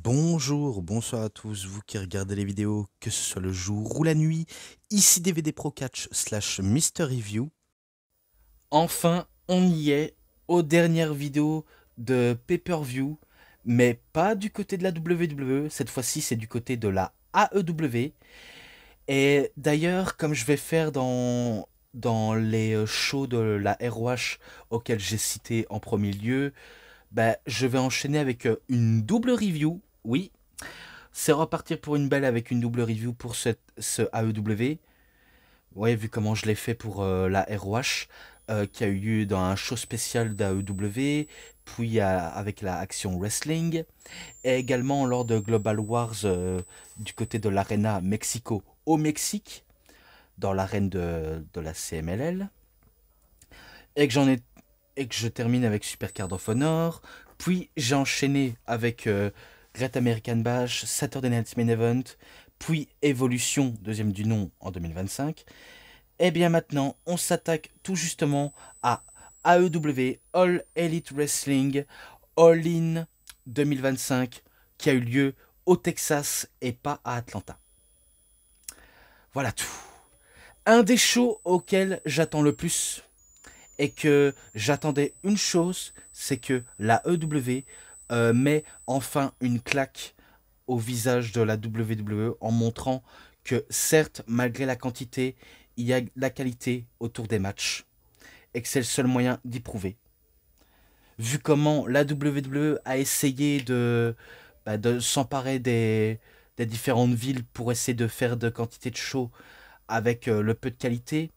Bonjour, bonsoir à tous, vous qui regardez les vidéos, que ce soit le jour ou la nuit, ici DVD Pro Catch slash Mister Review. Enfin, on y est, aux dernières vidéos de Pay-Per-View, mais pas du côté de la WWE, cette fois-ci c'est du côté de la AEW. Et d'ailleurs, comme je vais faire dans les shows de la ROH auxquels j'ai cité en premier lieu, je vais enchaîner avec une double review, oui. C'est repartir pour une belle avec une double review pour ce AEW. Ouais, vu comment je l'ai fait pour la ROH, qui a eu lieu dans un show spécial d'AEW, puis avec la Action Wrestling, et également lors de Global Wars du côté de l'Arena Mexico au Mexique, dans l'arène de la CMLL, et que je termine avec Super Card of Honor, puis j'ai enchaîné avec Great American Bash, Saturday Night Main Event, puis Evolution, deuxième du nom en 2025. Et bien maintenant, on s'attaque tout justement à AEW All Elite Wrestling All In 2025 qui a eu lieu au Texas et pas à Atlanta. Voilà tout. Un des shows auxquels j'attends le plus et que j'attendais une chose, c'est que la EW met enfin une claque au visage de la WWE en montrant que certes, malgré la quantité, il y a la qualité autour des matchs et que c'est le seul moyen d'y prouver. Vu comment la WWE a essayé de s'emparer des différentes villes pour essayer de faire de quantité de shows avec le peu de qualité.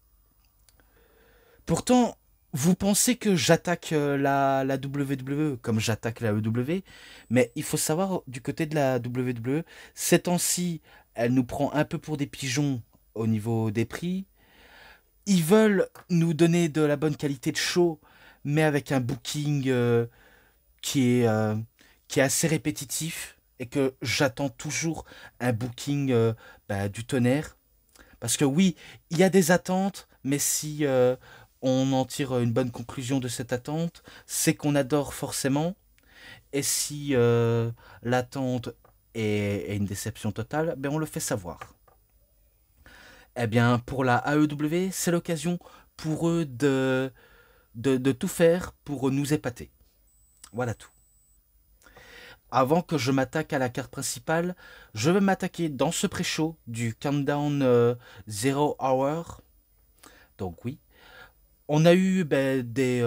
Pourtant, vous pensez que j'attaque la WWE comme j'attaque la EW, mais il faut savoir du côté de la WWE, ces temps-ci, elle nous prend un peu pour des pigeons au niveau des prix. Ils veulent nous donner de la bonne qualité de show, mais avec un booking qui est, euh, qui est assez répétitif et que j'attends toujours un booking du tonnerre. Parce que oui, il y a des attentes, mais si on en tire une bonne conclusion de cette attente, c'est qu'on adore forcément. Et si l'attente est une déception totale, on le fait savoir. Eh bien, pour la AEW, c'est l'occasion pour eux de tout faire pour nous épater. Voilà tout. Avant que je m'attaque à la carte principale, je vais m'attaquer dans ce pré-show du Countdown Zero Hour. Donc oui, on a eu des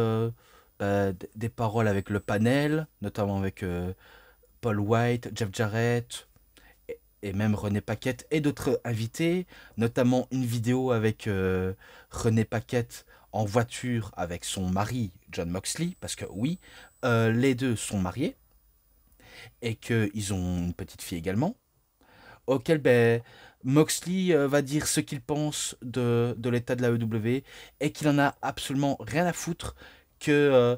paroles avec le panel, notamment avec Paul White, Jeff Jarrett et même René Paquette et d'autres invités, notamment une vidéo avec René Paquette en voiture avec son mari John Moxley, parce que oui, les deux sont mariés et qu'ils ont une petite fille également, auquel Moxley va dire ce qu'il pense de l'état de la EW et qu'il en a absolument rien à foutre que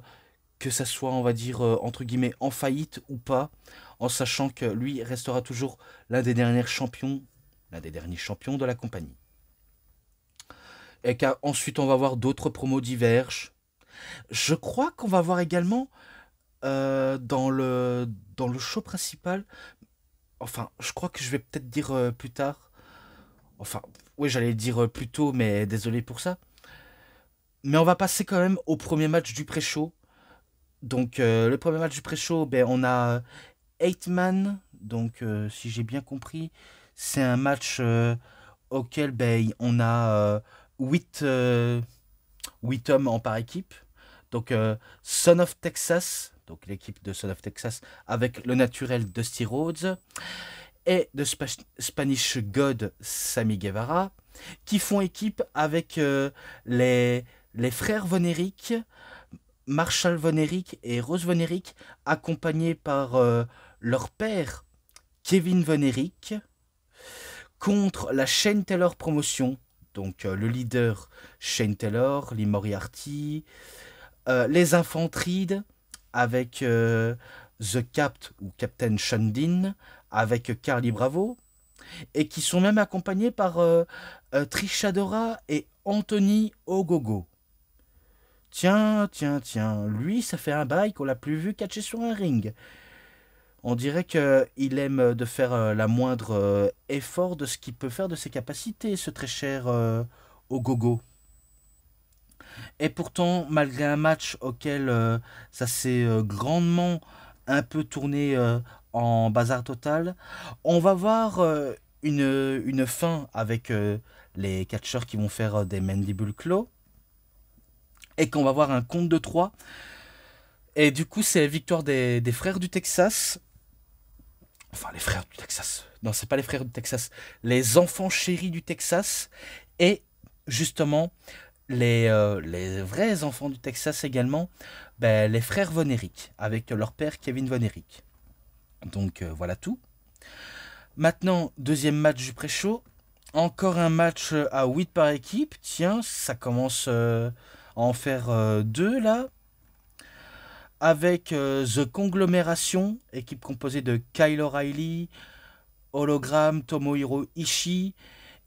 ça soit, on va dire, entre guillemets, en faillite ou pas, en sachant que lui restera toujours l'un des derniers champions de la compagnie. Et qu'ensuite on va voir d'autres promos diverges. Je crois qu'on va voir également dans le show principal, enfin, je crois que je vais peut-être dire plus tard, enfin, oui, j'allais le dire plus tôt, mais désolé pour ça. Mais on va passer quand même au premier match du pré-show. Donc, le premier match du pré-show, on a 8 man. Donc, si j'ai bien compris, c'est un match auquel on a 8, 8 hommes en par équipe. Donc, Son of Texas, donc l'équipe de Son of Texas, avec le naturel Dusty Rhodes, et de Spanish God Sammy Guevara, qui font équipe avec les frères Von Erich, Marshall Von Erich et Rose Von Erich, accompagnés par leur père Kevin Von Erich, contre la Shane Taylor Promotion, donc le leader Shane Taylor, Lee Moriarty, les Infantrides avec The Capt ou Captain Shundin, avec Carly Bravo, et qui sont même accompagnés par Trish Adora et Anthony Ogogo. Tiens, tiens, tiens, lui, ça fait un bail qu'on l'a plus vu catcher sur un ring. On dirait qu'il aime de faire la moindre effort de ce qu'il peut faire de ses capacités, ce très cher au gogo. Et pourtant, malgré un match auquel ça s'est grandement un peu tourné en bazar total, on va voir une fin avec les catcheurs qui vont faire des mandible claws et qu'on va voir un compte de 3. Et du coup, c'est la victoire des frères du Texas. Enfin, les frères du Texas. Non, c'est pas les frères du Texas. Les enfants chéris du Texas. Et justement, les vrais enfants du Texas également, ben, les frères Von Erich, avec leur père Kevin Von Erich. Donc voilà tout. Maintenant, deuxième match du pré-show. Encore un match à 8 par équipe. Tiens, ça commence à en faire 2 là. Avec The Conglomeration, équipe composée de Kyle O'Reilly, Hologram, Tomohiro Ishii,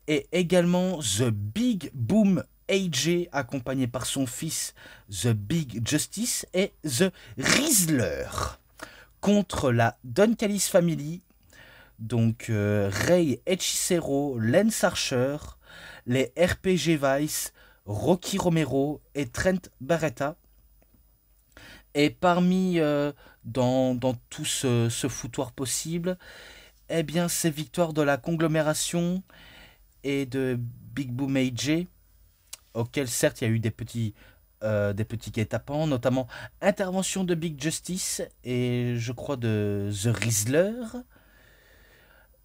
et également The Big Boom AJ, accompagné par son fils The Big Justice, et The Rizzler, contre la Don Callis Family, donc Rey Hechicero, Lance Archer, les RPG Vice, Rocky Romero et Trent Barretta. Et parmi, dans tout ce foutoir possible, eh bien, ces victoires de la conglomération et de Big Boom AJ, auxquels certes il y a eu des petits guet-apens, notamment intervention de Big Justice et je crois de The Rizzler.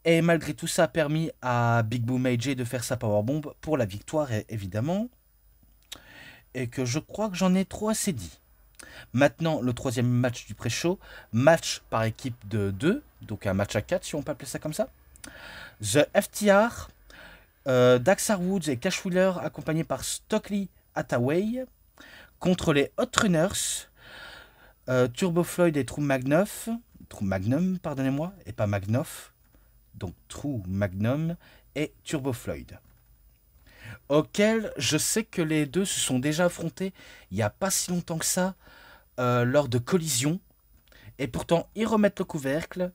Et malgré tout, ça a permis à Big Boom AJ de faire sa powerbomb pour la victoire, évidemment. Et que je crois que j'en ai trop assez dit. Maintenant, le troisième match du pré-show, match par équipe de 2, donc un match à 4 si on peut appeler ça comme ça. The FTR, Daxar Woods et Cash Wheeler, accompagnés par Stockley Hathaway, contre les Hot Runners, Turbo Floyd et True Magnum, pardonnez-moi, et pas Magnoff, donc True Magnum et Turbo Floyd. Auquel je sais que les deux se sont déjà affrontés il n'y a pas si longtemps que ça, lors de collisions. Et pourtant, ils remettent le couvercle.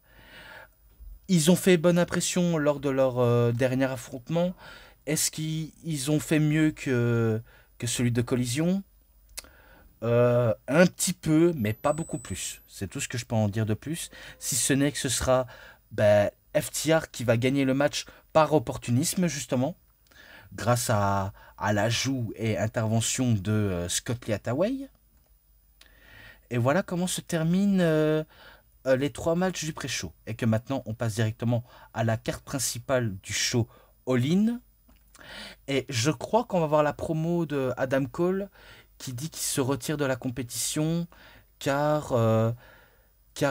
Ils ont fait bonne impression lors de leur dernier affrontement. Est-ce qu'ils ont fait mieux que celui de collision? Un petit peu, mais pas beaucoup plus. C'est tout ce que je peux en dire de plus. Si ce n'est que ce sera FTR qui va gagner le match par opportunisme, justement, grâce à l'ajout et intervention de Scott Lee Hathaway. Et voilà comment se terminent les 3 matchs du pré-show. Et que maintenant, on passe directement à la carte principale du show All-In. Et je crois qu'on va voir la promo de Adam Cole qui dit qu'il se retire de la compétition car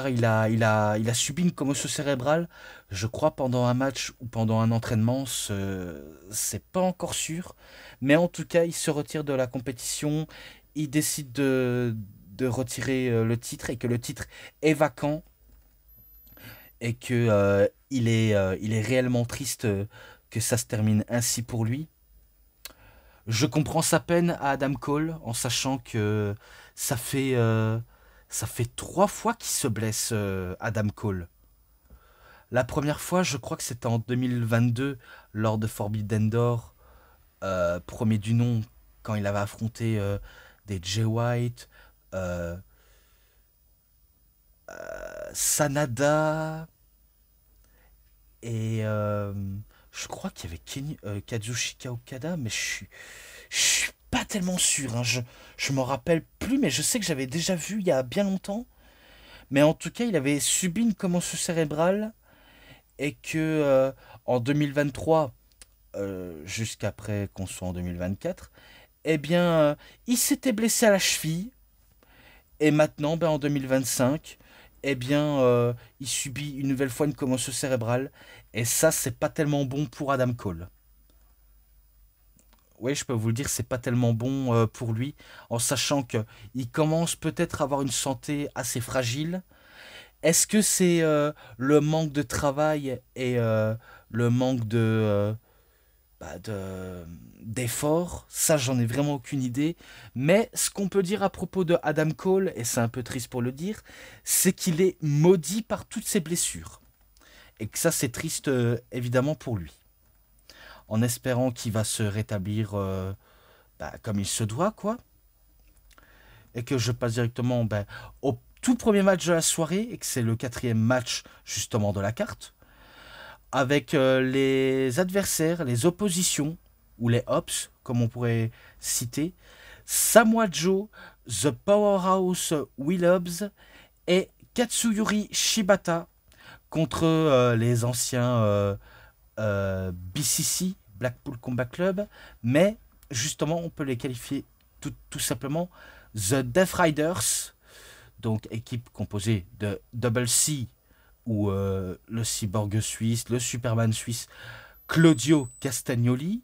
il a subi une commotion cérébrale, je crois, pendant un match ou pendant un entraînement, c'est pas encore sûr. Mais en tout cas, il se retire de la compétition, il décide de retirer le titre et que le titre est vacant et que il est réellement triste que ça se termine ainsi pour lui. Je comprends sa peine à Adam Cole en sachant que ça fait 3 fois qu'il se blesse, Adam Cole. La première fois, je crois que c'était en 2022 lors de Forbidden Door, premier du nom, quand il avait affronté des Jay White, Sanada et je crois qu'il y avait Kazuchika Okada, mais je suis pas tellement sûr. Hein. Je m'en rappelle plus, mais je sais que j'avais déjà vu il y a bien longtemps. Mais en tout cas, il avait subi une commotion cérébrale et que en 2023, jusqu'après qu'on soit en 2024, eh bien, il s'était blessé à la cheville. Et maintenant, en 2025, eh bien, il subit une nouvelle fois une commotion cérébrale. Et ça, c'est pas tellement bon pour Adam Cole. Oui, je peux vous le dire, c'est pas tellement bon pour lui, en sachant qu'il commence peut-être à avoir une santé assez fragile. Est-ce que c'est le manque de travail et le manque d'efforts. Ça, j'en ai vraiment aucune idée. Mais ce qu'on peut dire à propos de Adam Cole, et c'est un peu triste pour le dire, c'est qu'il est maudit par toutes ses blessures. Et que ça, c'est triste, évidemment, pour lui. En espérant qu'il va se rétablir comme il se doit, quoi. Et que je passe directement au tout premier match de la soirée, et que c'est le 4e match, justement, de la carte. Avec les adversaires, les oppositions, ou les Ops, comme on pourrait citer, Samoa Joe, The Powerhouse Will Hobbs et Katsuyori Shibata contre les anciens BCC, Blackpool Combat Club, mais justement on peut les qualifier tout simplement The Death Riders, donc équipe composée de Double C, ou le cyborg suisse, le Superman suisse Claudio Castagnoli,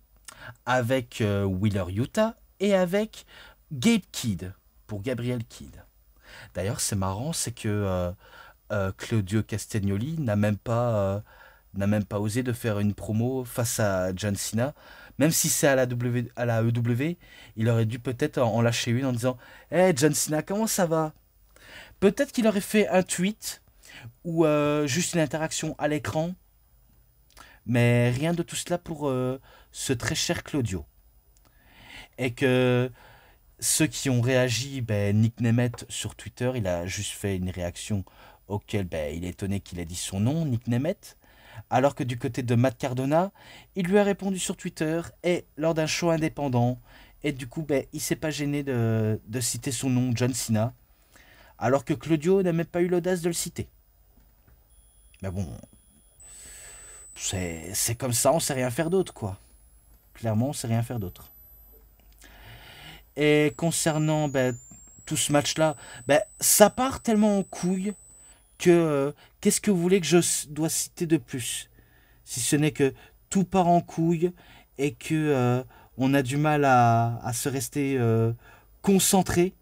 avec Wheeler Yuta et avec Gabe Kidd, pour Gabriel Kidd. D'ailleurs, c'est marrant, c'est que Claudio Castagnoli n'a même pas osé de faire une promo face à John Cena. Même si c'est à la EW, il aurait dû peut-être en lâcher une en disant Hey John Cena, comment ça va? Peut-être qu'il aurait fait un tweet ou juste une interaction à l'écran, mais rien de tout cela pour ce très cher Claudio. Et que ceux qui ont réagi, Nick Nemeth sur Twitter, il a juste fait une réaction auquel il est étonné qu'il ait dit son nom, Nick Nemeth. Alors que du côté de Matt Cardona, il lui a répondu sur Twitter et lors d'un show indépendant. Et du coup, il s'est pas gêné de citer son nom, John Cena. Alors que Claudio n'a même pas eu l'audace de le citer. Mais bon, c'est comme ça, on sait rien faire d'autre, quoi. Clairement, on sait rien faire d'autre. Et concernant tout ce match-là, ça part tellement en couille que qu'est-ce que vous voulez que je dois citer de plus? Si ce n'est que tout part en couille et que on a du mal à se rester concentré.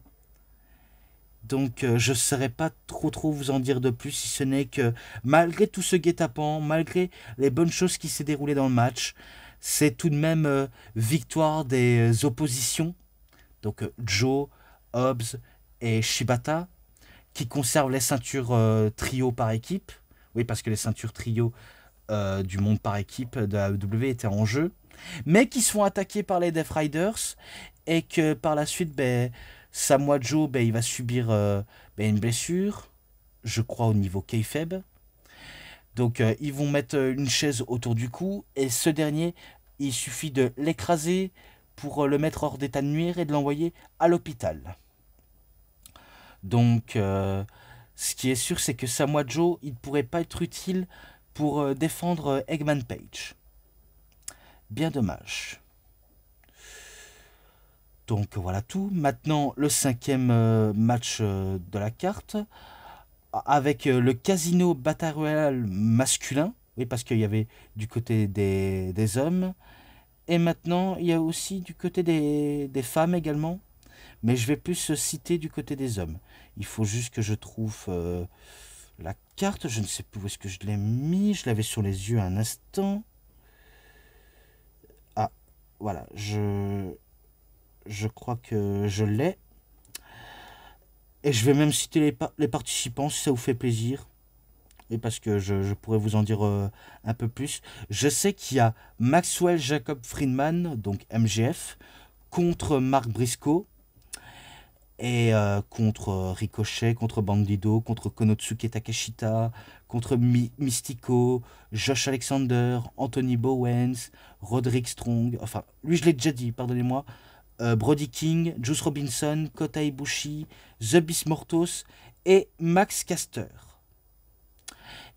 Donc je ne saurais pas trop vous en dire de plus, si ce n'est que malgré tout ce guet-apens, malgré les bonnes choses qui s'est déroulées dans le match, c'est tout de même victoire des oppositions. Donc Joe, Hobbs et Shibata, qui conservent les ceintures trio par équipe. Oui, parce que les ceintures trio du monde par équipe de la AEW étaient en jeu. Mais qui sont attaqués par les Death Riders. Et que par la suite, Samoa Joe, il va subir une blessure, je crois au niveau kayfabe. Donc ils vont mettre une chaise autour du cou. Et ce dernier, il suffit de l'écraser pour le mettre hors d'état de nuire et de l'envoyer à l'hôpital. Donc, ce qui est sûr, c'est que Samoa Joe, il ne pourrait pas être utile pour défendre Eggman Page. Bien dommage. Donc voilà tout. Maintenant, le 5e match de la carte, avec le Casino Battle Royale masculin. Oui, parce qu'il y avait du côté des hommes. Et maintenant, il y a aussi du côté des femmes également. Mais je vais plus citer du côté des hommes. Il faut juste que je trouve la carte. Je ne sais plus où est-ce que je l'ai mis. Je l'avais sur les yeux un instant. Ah, voilà. Je crois que je l'ai. Et je vais même citer les participants si ça vous fait plaisir. Et parce que je pourrais vous en dire un peu plus. Je sais qu'il y a Maxwell Jacob Friedman, donc MGF, contre Mark Briscoe. Et contre Ricochet, contre Bandido, contre Konosuke Takeshita, contre Mystico, Josh Alexander, Anthony Bowens, Roderick Strong, enfin, lui je l'ai déjà dit, pardonnez-moi, Brody King, Juice Robinson, Kota Ibushi, The Beast Mortos et Max Caster.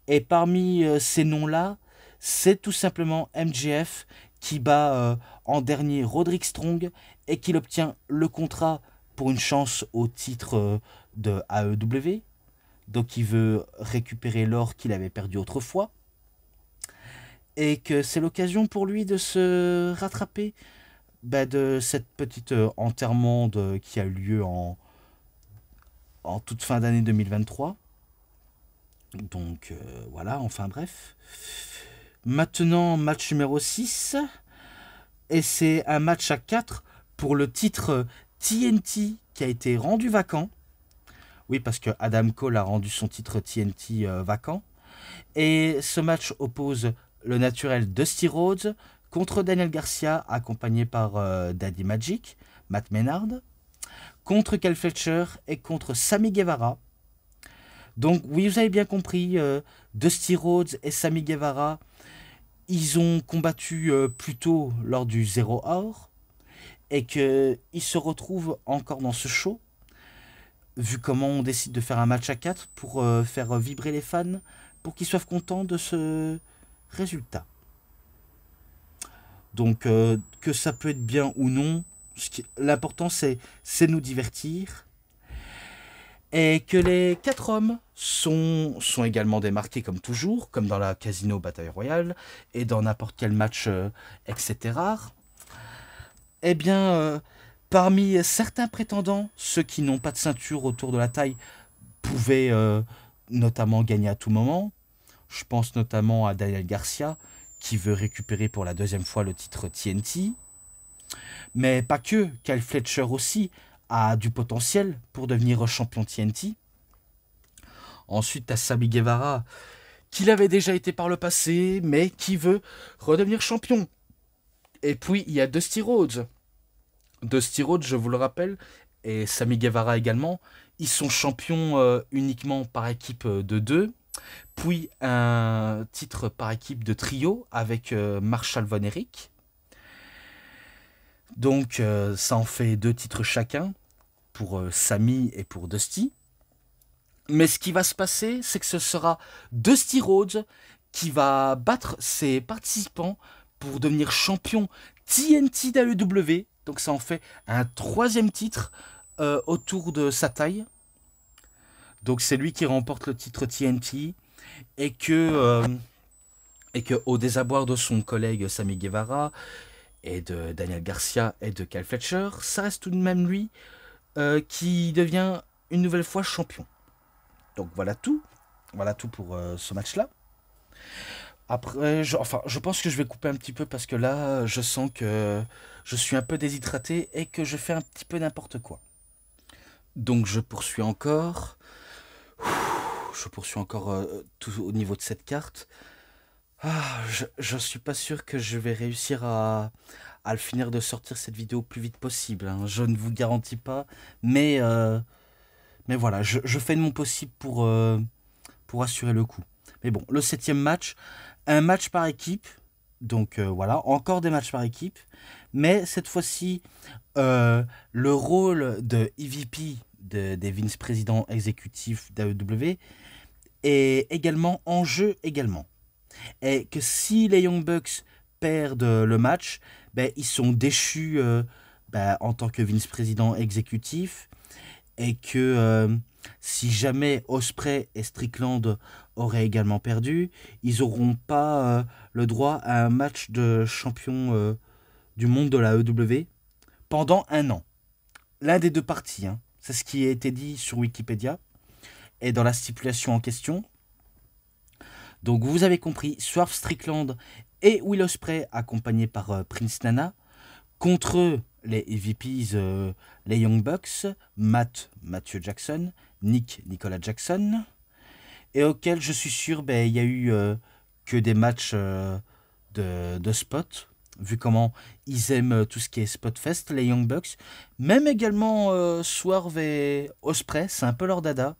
Et parmi ces noms-là, c'est tout simplement MJF qui bat en dernier Roderick Strong et qui obtient le contrat pour une chance au titre de AEW. Donc il veut récupérer l'or qu'il avait perdu autrefois. Et que c'est l'occasion pour lui de se rattraper de cette petite enterrement qui a eu lieu en toute fin d'année 2023. Donc voilà, enfin bref. Maintenant, match numéro 6. Et c'est un match à 4 pour le titre TNT qui a été rendu vacant. Oui, parce que Adam Cole a rendu son titre TNT vacant. Et ce match oppose le naturel Dusty Rhodes contre Daniel Garcia, accompagné par Daddy Magic, Matt Menard, contre Kyle Fletcher et contre Sammy Guevara. Donc oui, vous avez bien compris, Dusty Rhodes et Sammy Guevara, ils ont combattu plus tôt lors du Zero Hour et qu'ils se retrouvent encore dans ce show, vu comment on décide de faire un match à 4 pour faire vibrer les fans, pour qu'ils soient contents de ce résultat. Donc que ça peut être bien ou non, l'important c'est nous divertir. Et que les 4 hommes sont également démarqués comme toujours, comme dans la Casino Bataille Royale, et dans n'importe quel match, etc. Eh bien, parmi certains prétendants, ceux qui n'ont pas de ceinture autour de la taille pouvaient notamment gagner à tout moment. Je pense notamment à Daniel Garcia, qui veut récupérer pour la 2e fois le titre TNT. Mais pas que, Kyle Fletcher aussi a du potentiel pour devenir champion TNT. Ensuite, tu as Sammy Guevara, qui l'avait déjà été par le passé, mais qui veut redevenir champion. Et puis, il y a Dusty Rhodes. Dusty Rhodes, je vous le rappelle, et Sammy Guevara également, ils sont champions uniquement par équipe de 2. Puis un titre par équipe de trio avec Marshall Von Erich. Donc ça en fait 2 titres chacun pour Sammy et pour Dusty. Mais ce qui va se passer, c'est que ce sera Dusty Rhodes qui va battre ses participants pour devenir champion TNT d'AEW. Donc ça en fait un 3e titre autour de sa taille. Donc c'est lui qui remporte le titre TNT et que au désarroi de son collègue Sammy Guevara et de Daniel Garcia et de Kyle Fletcher, ça reste tout de même lui qui devient une nouvelle fois champion. Donc voilà tout pour ce match-là. Après, je pense que je vais couper un petit peu parce que là, je sens que je suis un peu déshydraté et que je fais un petit peu n'importe quoi. Donc je poursuis encore. Tout au niveau de cette carte. Je suis pas sûr que je vais réussir à le finir de sortir cette vidéo le plus vite possible. Hein. Je ne vous garantis pas, mais voilà, je fais de mon possible pour assurer le coup. Mais bon, le 7e match, un match par équipe. Donc voilà, encore des matchs par équipe. Mais cette fois-ci, le rôle de EVP, des vice-présidents exécutifs d'AEW, est également en jeu également. Et que si les Young Bucks perdent le match, ils sont déchus en tant que vice-président exécutif. Et que si jamais Ospreay et Strickland auraient également perdu, ils n'auront pas le droit à un match de champion du monde de la AEW pendant 1 an. L'un des 2 parties, hein. C'est ce qui a été dit sur Wikipédia et dans la stipulation en question. Donc vous avez compris, Swerve Strickland et Will Ospreay, accompagnés par Prince Nana, contre les EVPs, les Young Bucks, Matthew Jackson, Nicolas Jackson, et auquel je suis sûr, il y a eu que des matchs de spot, vu comment ils aiment tout ce qui est Spotfest, les Young Bucks, même également Swerve et Ospreay, c'est un peu leur dada.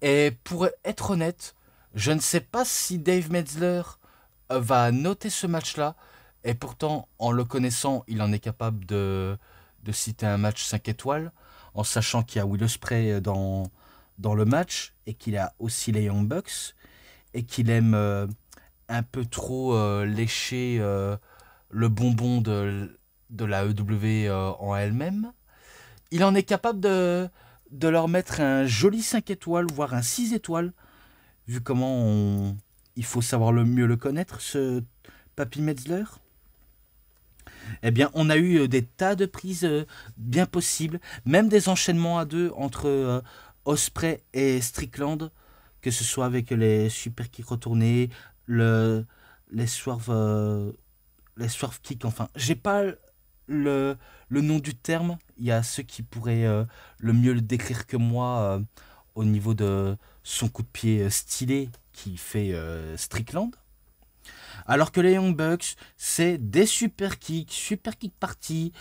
Et pour être honnête, je ne sais pas si Dave Meltzer va noter ce match-là, et pourtant, en le connaissant, il en est capable de citer un match 5 étoiles, en sachant qu'il y a Will Ospreay dans le match, et qu'il a aussi les Young Bucks, et qu'il aime un peu trop lécher le bonbon de la EW en elle-même. Il en est capable de leur mettre un joli 5 étoiles, voire un 6 étoiles, vu comment il faut savoir mieux le connaître, ce Papy Metzler. Eh bien, on a eu des tas de prises bien possibles, même des enchaînements à 2 entre Ospreay et Strickland, que ce soit avec les super kicks retournés, les swerve les swerve kicks, enfin, j'ai pas le nom du terme. Il y a ceux qui pourraient le mieux le décrire que moi au niveau de son coup de pied stylé qui fait Strickland. Alors que les Young Bucks, c'est des super kick party.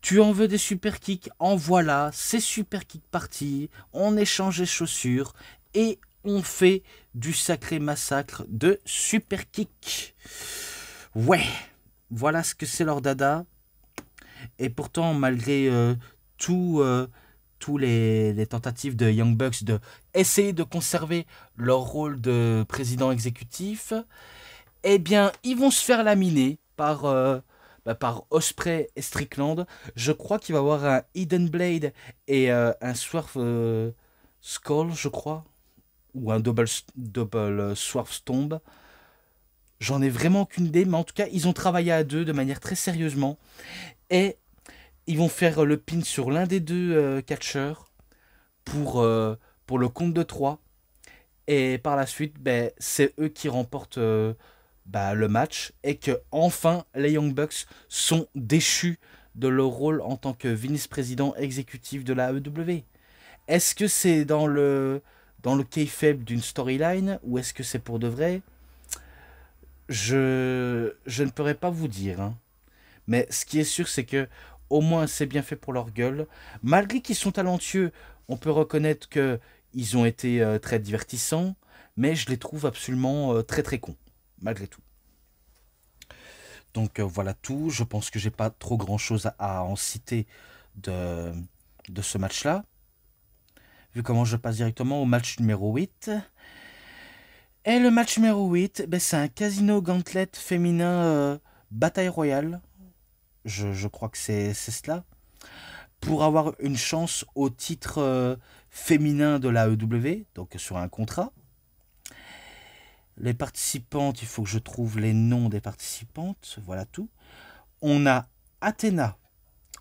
Tu en veux des super kicks, en voilà, c'est super kick party. On échange les chaussures et on fait du sacré massacre de super kick. Ouais, voilà ce que c'est leur dada. Et pourtant, malgré tous les tentatives de Young Bucks de essayer de conserver leur rôle de président exécutif, eh bien, ils vont se faire laminer par Osprey et Strickland. Je crois qu'il va y avoir un Hidden Blade et un Swerve Skull, je crois. Ou un double Swerve Tomb. J'en ai vraiment aucune idée, mais en tout cas, ils ont travaillé à deux de manière très sérieusement. Et ils vont faire le pin sur l'un des deux catcheurs pour le compte de 3. Et par la suite, ben, c'est eux qui remportent le match. Et que enfin, les Young Bucks sont déchus de leur rôle en tant que vice-président exécutif de la AEW. Est-ce que c'est dans le kayfabe d'une storyline ou est-ce que c'est pour de vrai? Je ne pourrais pas vous dire, hein. Mais ce qui est sûr, c'est que au moins c'est bien fait pour leur gueule. Malgré qu'ils sont talentueux, on peut reconnaître que ils ont été très divertissants, mais je les trouve absolument très très cons, malgré tout. Donc voilà tout. Je pense que j'ai pas trop grand chose à en citer de, de ce match-là. Vu comment je passe directement au match numéro 8. Et le match numéro 8, ben, c'est un casino gauntlet féminin bataille royale. Je crois que c'est cela. Pour avoir une chance au titre féminin de la AEW, donc sur un contrat. Les participantes, il faut que je trouve les noms des participantes. Voilà tout. On a Athena,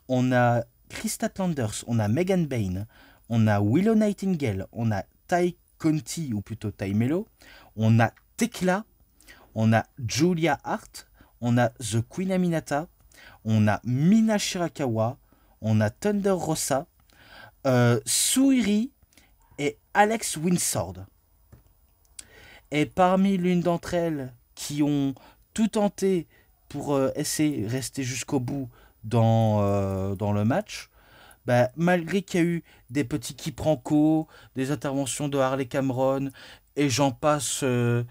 on a Krista Landers, on a Megan Bain, on a Willow Nightingale, on a Tai Conti, ou plutôt Tai Melo, on a Tekla, on a Julia Hart, on a The Queen Aminata, on a Mina Shirakawa, on a Thunder Rosa, Suiri et Alex Winsord. Et parmi l'une d'entre elles qui ont tout tenté pour essayer de rester jusqu'au bout dans le match, bah, malgré qu'il y a eu des petits quiproquos, des interventions de Harley Cameron, et j'en passe de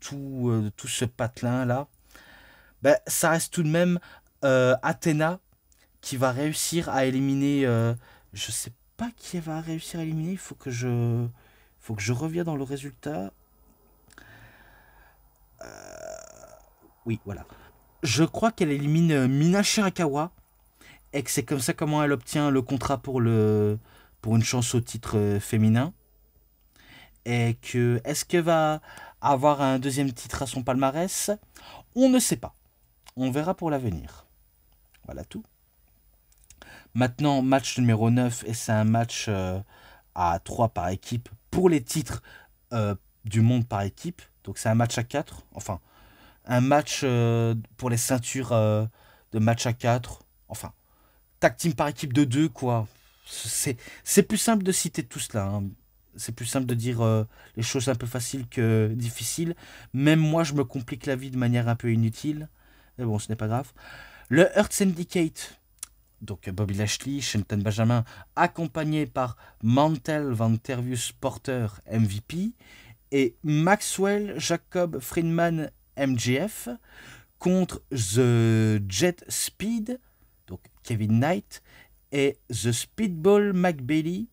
tout ce patelin-là, bah, ça reste tout de même Athena qui va réussir à éliminer... je sais pas qui elle va réussir à éliminer, il faut que je revienne dans le résultat. Oui, voilà. Je crois qu'elle élimine Mina Shirakawa et que c'est comme ça comment elle obtient le contrat pour une chance au titre féminin. Et que est-ce qu'elle va avoir un deuxième titre à son palmarès? On ne sait pas. On verra pour l'avenir. Voilà tout. Maintenant, match numéro 9, et c'est un match à 3 par équipe pour les titres du monde par équipe. Donc c'est un match à 4. Enfin, un match pour les ceintures de match à 4. Enfin, tag team par équipe de 2, quoi. C'est plus simple de citer tout cela, hein. C'est plus simple de dire les choses un peu faciles que difficiles. Même moi, je me complique la vie de manière un peu inutile. Mais bon, ce n'est pas grave. Le Hurt Syndicate. Donc Bobby Lashley, Shelton Benjamin, accompagné par Mantel Van Tervius Porter, MVP, et Maxwell Jacob Friedman, MJF, contre The Jet Speed, donc Kevin Knight, et The Speedball McBailey,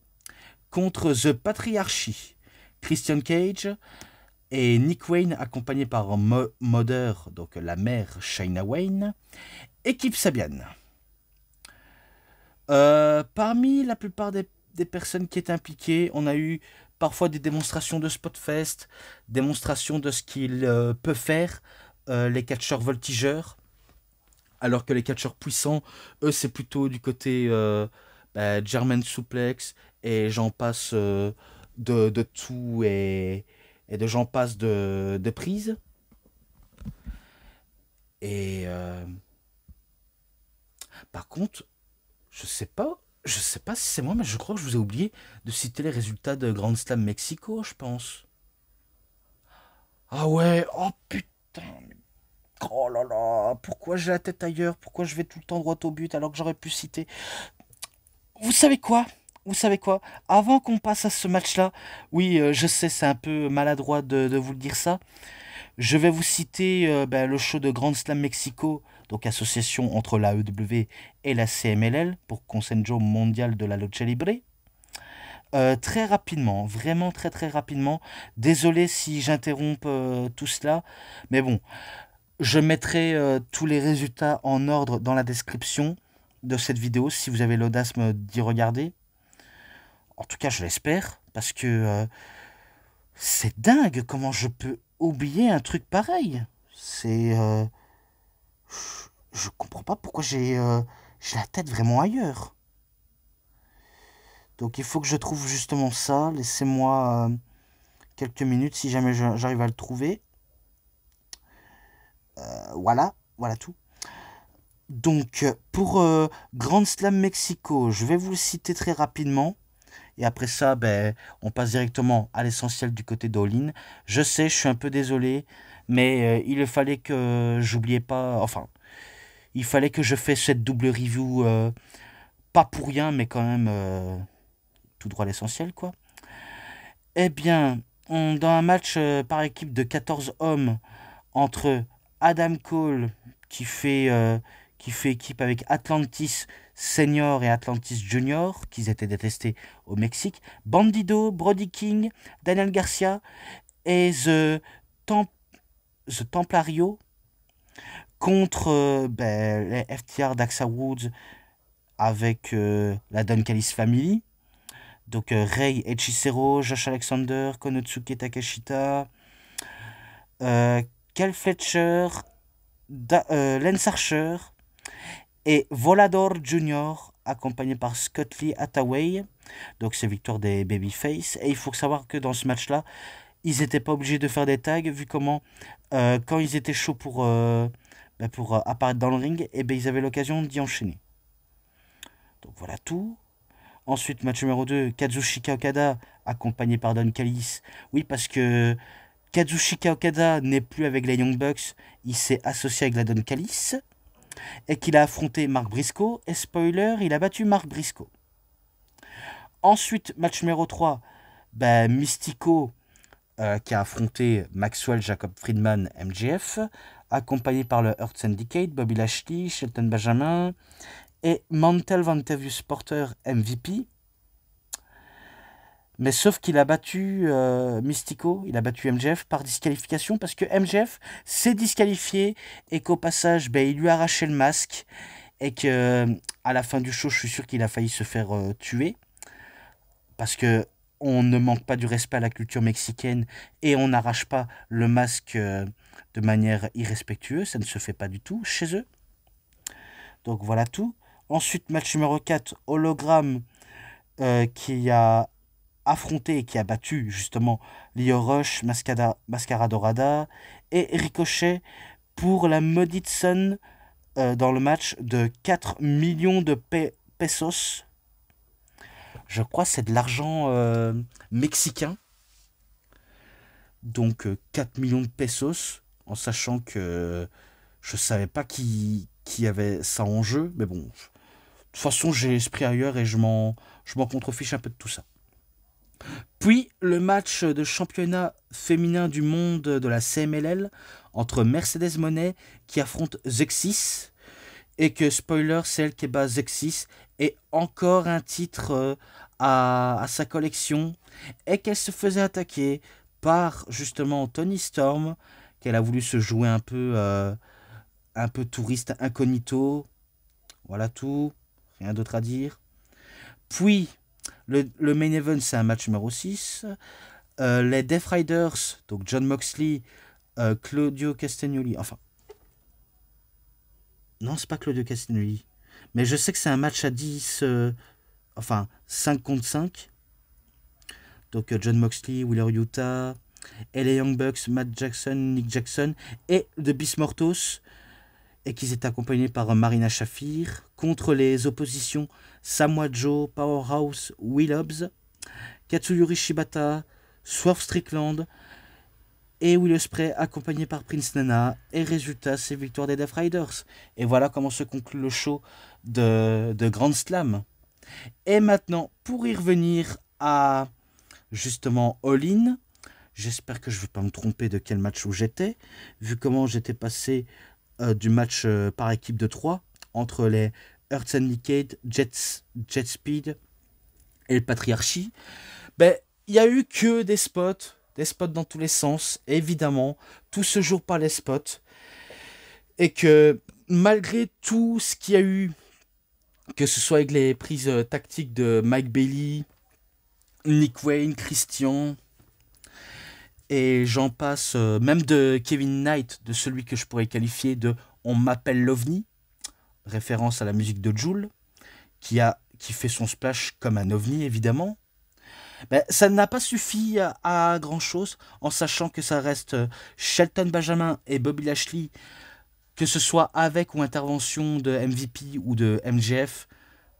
contre The Patriarchy, Christian Cage, et Nick Wayne, accompagné par Mother, donc la mère Shayna Wayne, équipe Sabian. Parmi la plupart des personnes qui étaient impliquées, on a eu parfois des démonstrations de Spotfest, démonstrations de ce qu'il peut faire les catcheurs voltigeurs, alors que les catcheurs puissants, eux, c'est plutôt du côté German Suplex, et j'en passe de tout, et de j'en passe de prise. Et par contre, je sais pas si c'est moi, mais je crois que je vous ai oublié de citer les résultats de Grand Slam Mexico, je pense. Ah ouais, oh putain, oh là là, pourquoi j'ai la tête ailleurs? Pourquoi je vais tout le temps droit au but alors que j'aurais pu citer? Vous savez quoi? Vous savez quoi? Avant qu'on passe à ce match-là, oui, je sais, c'est un peu maladroit de vous le dire ça. Je vais vous citer le show de Grand Slam Mexico, donc association entre la AEW et la CMLL pour Consejo Mondial de la Lucha Libre. Très rapidement, vraiment très très rapidement. Désolé si j'interromps tout cela, mais bon, je mettrai tous les résultats en ordre dans la description de cette vidéo si vous avez l'audace d'y regarder. En tout cas, je l'espère, parce que c'est dingue comment je peux oublier un truc pareil. C'est... je comprends pas pourquoi j'ai la tête vraiment ailleurs. Donc il faut que je trouve justement ça. Laissez-moi quelques minutes si jamais j'arrive à le trouver. Voilà, voilà tout. Donc pour Grand Slam Mexico, je vais vous le citer très rapidement. Et après ça, ben, on passe directement à l'essentiel du côté d'All-In. Je sais, je suis un peu désolé, mais il fallait que j'oubliais pas. Enfin, il fallait que je fasse cette double review, pas pour rien, mais quand même tout droit à l'essentiel, quoi. Eh bien, dans un match par équipe de 14 hommes entre Adam Cole, qui fait équipe avec Atlantis Senior et Atlantis Junior, qui étaient détestés au Mexique, Bandido, Brody King, Daniel Garcia et The Templario contre les FTR d'Axa Woods avec la Don Callis Family. Donc Rei Hechicero, Josh Alexander, Konotsuke Takeshita, Cal Fletcher, Lance Archer et Volador Jr. accompagné par Scott Lee Hathaway. Donc c'est victoire des Babyface. Et il faut savoir que dans ce match-là, ils n'étaient pas obligés de faire des tags vu comment quand ils étaient chauds pour apparaître dans le ring, et ils avaient l'occasion d'y enchaîner. Donc voilà tout. Ensuite, match numéro 2, Kazuchika Okada, accompagné par Don Callis. Oui, parce que Kazuchika Okada n'est plus avec les Young Bucks, il s'est associé avec la Don Callis, et qu'il a affronté Mark Briscoe, et spoiler, il a battu Mark Briscoe. Ensuite, match numéro 3, Mystico, qui a affronté Maxwell Jacob Friedman, MJF, accompagné par le Hurt Syndicate, Bobby Lashley, Shelton Benjamin, et Mantel Vantavius Porter MVP. Mais sauf qu'il a battu Mystico, il a battu MJF par disqualification parce que MJF s'est disqualifié et qu'au passage, il lui a arraché le masque et que à la fin du show, je suis sûr qu'il a failli se faire tuer parce que on ne manque pas du respect à la culture mexicaine et on n'arrache pas le masque de manière irrespectueuse, ça ne se fait pas du tout chez eux. Donc voilà tout. Ensuite, match numéro 4, Hologramme qui a affronté et qui a battu justement Lio Rush, Mascara Dorada et Ricochet pour la maudite somme dans le match de 4 millions de pesos. Je crois que c'est de l'argent mexicain. Donc 4 millions de pesos, en sachant que je savais pas qui avait ça en jeu. Mais bon, de toute façon, j'ai l'esprit ailleurs et je m'en contrefiche un peu de tout ça. Puis le match de championnat féminin du monde de la CMLL entre Mercedes Moné qui affronte Zexis et que, spoiler, c'est elle qui bat Zexis et encore un titre à sa collection et qu'elle se faisait attaquer par justement Tony Storm, qu'elle a voulu se jouer un peu touriste incognito. Voilà tout, rien d'autre à dire. Puis le main event, c'est un match numéro 6. Les Death Riders, donc John Moxley, Claudio Castagnoli, enfin... Non, c'est pas Claudio Castagnoli. Mais je sais que c'est un match à 10, enfin 5 contre 5. Donc John Moxley, Wheeler Yuta, LA Young Bucks, Matt Jackson, Nick Jackson et The Beast Mortos. et qu'ils étaient accompagnés par Marina Shafir, contre les oppositions Samoa Joe, Powerhouse, Will Hobbs, Katsuyori Shibata, Swerve Strickland et Will Ospreay accompagné par Prince Nana. Et résultat, c'est victoire des Death Riders. Et voilà comment se conclut le show de Grand Slam. Et maintenant, pour y revenir à justement All In, j'espère que je ne vais pas me tromper de quel match où j'étais, vu comment j'étais passé du match par équipe de 3 entre les Earth Syndicate, Jet Speed et le Patriarchy. Ben, il n'y a eu que des spots dans tous les sens, évidemment, tout se joue par les spots, et que malgré tout ce qu'il y a eu, que ce soit avec les prises tactiques de Mike Bailey, Nick Wayne, Christian, et j'en passe, même de Kevin Knight, de celui que je pourrais qualifier de On m'appelle l'OVNI, référence à la musique de Jul, qui fait son splash comme un ovni évidemment. Ben, ça n'a pas suffi à grand chose, en sachant que ça reste Shelton Benjamin et Bobby Lashley, que ce soit avec ou intervention de MVP ou de MJF,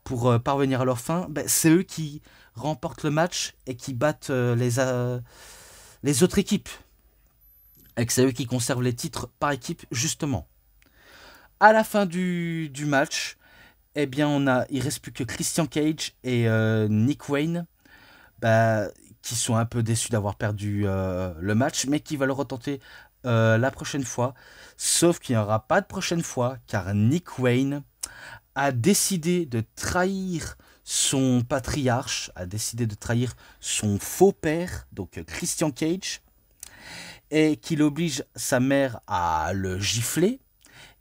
pour parvenir à leur fin. Ben, c'est eux qui remportent le match et qui battent les autres équipes. Et que c'est eux qui conservent les titres par équipe, justement. À la fin du match, eh bien, il reste plus que Christian Cage et Nick Wayne, qui sont un peu déçus d'avoir perdu le match, mais qui veulent retenter la prochaine fois. Sauf qu'il n'y aura pas de prochaine fois, car Nick Wayne a décidé de trahir son patriarche, a décidé de trahir son faux père, donc Christian Cage, et qu'il oblige sa mère à le gifler,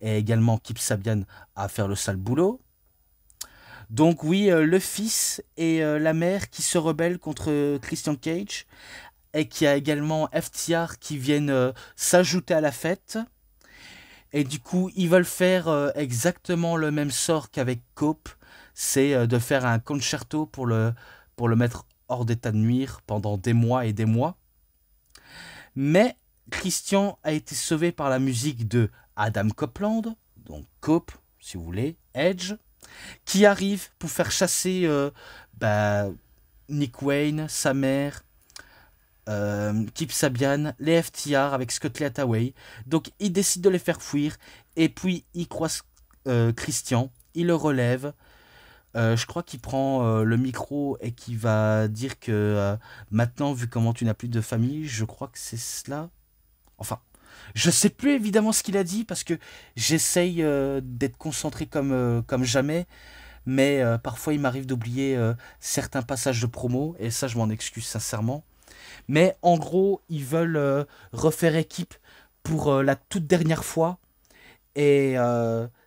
et également Kip Sabian à faire le sale boulot. Donc oui, le fils et la mère qui se rebellent contre Christian Cage, et qui a également FTR qui viennent s'ajouter à la fête. Et du coup, ils veulent faire exactement le même sort qu'avec Cope, c'est de faire un concerto pour le mettre hors d'état de nuire pendant des mois et des mois. Mais Christian a été sauvé par la musique de Adam Copeland, donc Cope, si vous voulez, Edge, qui arrive pour faire chasser Nick Wayne, sa mère, Kip Sabian, les FTR avec Scott Lee Hathaway. Donc il décide de les faire fuir, et puis il croise Christian, il le relève. Je crois qu'il prend le micro et qu'il va dire que maintenant, vu comment tu n'as plus de famille, je crois que c'est cela. Enfin, je sais plus évidemment ce qu'il a dit, parce que j'essaye d'être concentré comme jamais, mais parfois il m'arrive d'oublier certains passages de promo, et ça je m'en excuse sincèrement. Mais en gros, ils veulent refaire équipe pour la toute dernière fois, et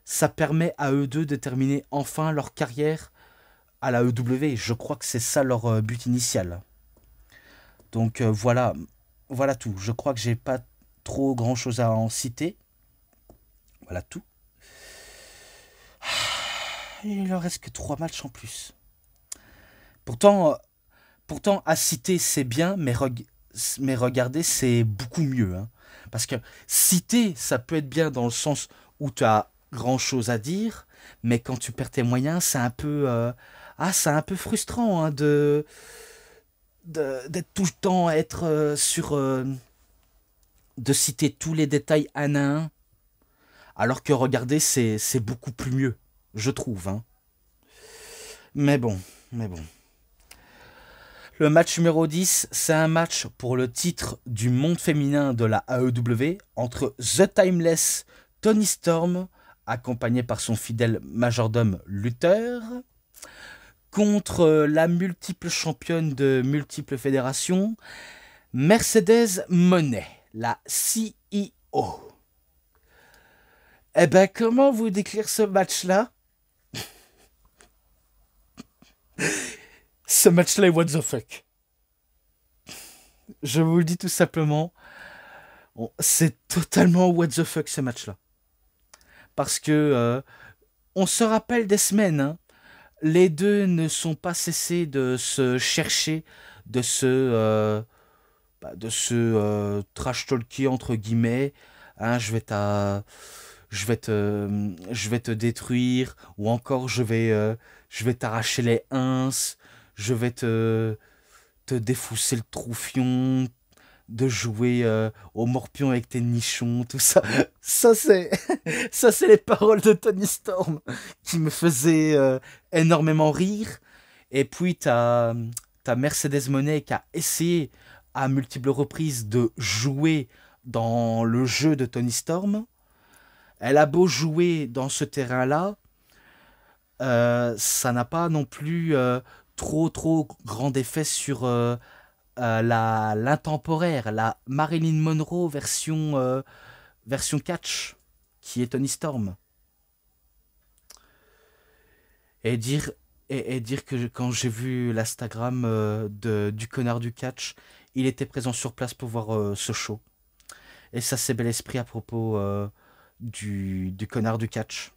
ça permet à eux deux de terminer enfin leur carrière à la EW. Je crois que c'est ça leur but initial. Donc voilà tout. Je crois que j'ai pas trop grand chose à en citer. Voilà tout. Il leur reste que 3 matchs en plus. Pourtant à citer c'est bien, mais regarder c'est beaucoup mieux. Hein. Parce que citer, ça peut être bien dans le sens où tu as grand chose à dire, mais quand tu perds tes moyens, c'est un peu frustrant hein, d'être tout le temps à être de citer tous les détails un à un, alors que regarder c'est beaucoup plus mieux, je trouve. Hein. Mais bon. Le match numéro 10, c'est un match pour le titre du monde féminin de la AEW entre The Timeless Toni Storm, accompagné par son fidèle majordome Luther, contre la multiple championne de multiples fédérations, Mercedes Moné, la CEO. Eh ben, comment vous décrire ce match-là? Ce match-là est what the fuck. Je vous le dis tout simplement, c'est totalement what the fuck ce match-là. Parce que on se rappelle des semaines, hein, les deux ne sont pas cessés de se chercher, de se trash talker entre guillemets. Hein, je vais je vais te détruire, ou encore je vais t'arracher les ins, je vais te défousser le troufion, de jouer au morpion avec tes nichons, tout ça. Ça c'est, ça c'est les paroles de Tony Storm qui me faisaient énormément rire. Et puis t'as Mercedes Moné qui a essayé à multiples reprises de jouer dans le jeu de Tony Storm. Elle a beau jouer dans ce terrain-là, ça n'a pas non plus trop grand effet sur l'intemporaire, la Marilyn Monroe version catch, qui est Tony Storm. Et dire, et dire que quand j'ai vu l'Instagram du connard du catch, il était présent sur place pour voir ce show. Et ça, c'est bel esprit à propos du connard du catch.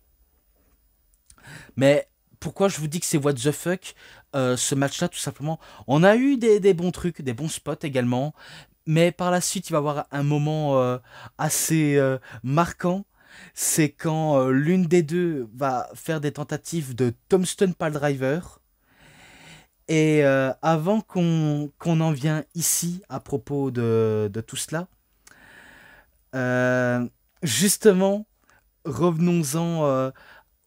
Mais pourquoi je vous dis que c'est what the fuck ce match-là, tout simplement. On a eu des bons trucs, des bons spots également. Mais par la suite, il va y avoir un moment assez marquant. C'est quand l'une des deux va faire des tentatives de Tombstone Piledriver. Et avant qu'on en vienne ici à propos de tout cela, justement, revenons-en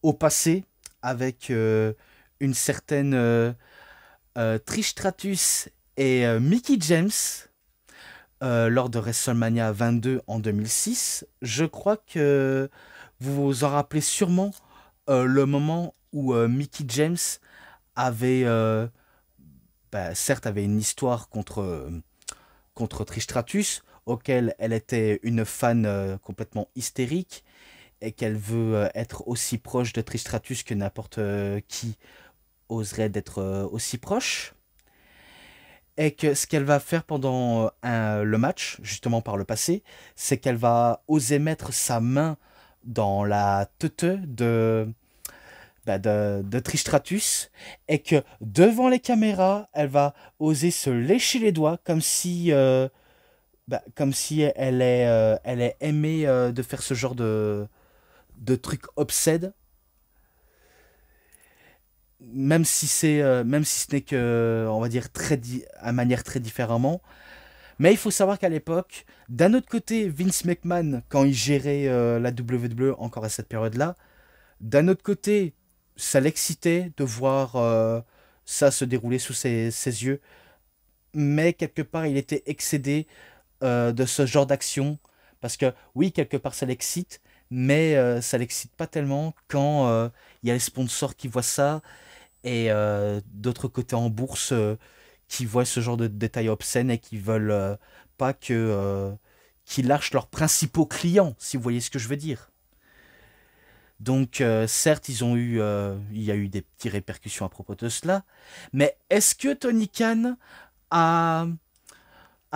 au passé avec une certaine Trish Stratus et Mickie James lors de WrestleMania 22 en 2006. Je crois que vous vous en rappelez sûrement le moment où Mickie James avait, certes, avait une histoire contre Trish Stratus, auquel elle était une fan complètement hystérique, et qu'elle veut être aussi proche de Trish Stratus que n'importe qui oserait d'être aussi proche. Et que ce qu'elle va faire pendant le match, justement par le passé, c'est qu'elle va oser mettre sa main dans la teute de Trish Stratus, et que devant les caméras, elle va oser se lécher les doigts comme si elle est aimée de faire ce genre de trucs obscènes, même si ce n'est que, on va dire, à manière très différemment. Mais il faut savoir qu'à l'époque, d'un autre côté, Vince McMahon, quand il gérait la WWE encore à cette période-là, d'un autre côté, ça l'excitait de voir ça se dérouler sous ses yeux. Mais quelque part, il était excédé de ce genre d'action. Parce que oui, quelque part, ça l'excite, mais ça l'excite pas tellement quand il y a les sponsors qui voient ça, et d'autre côté en bourse qui voient ce genre de détails obscènes et qui veulent pas qu'ils lâchent leurs principaux clients, si vous voyez ce que je veux dire. Donc certes, il y a eu des petites répercussions à propos de cela, mais est-ce que Tony Khan a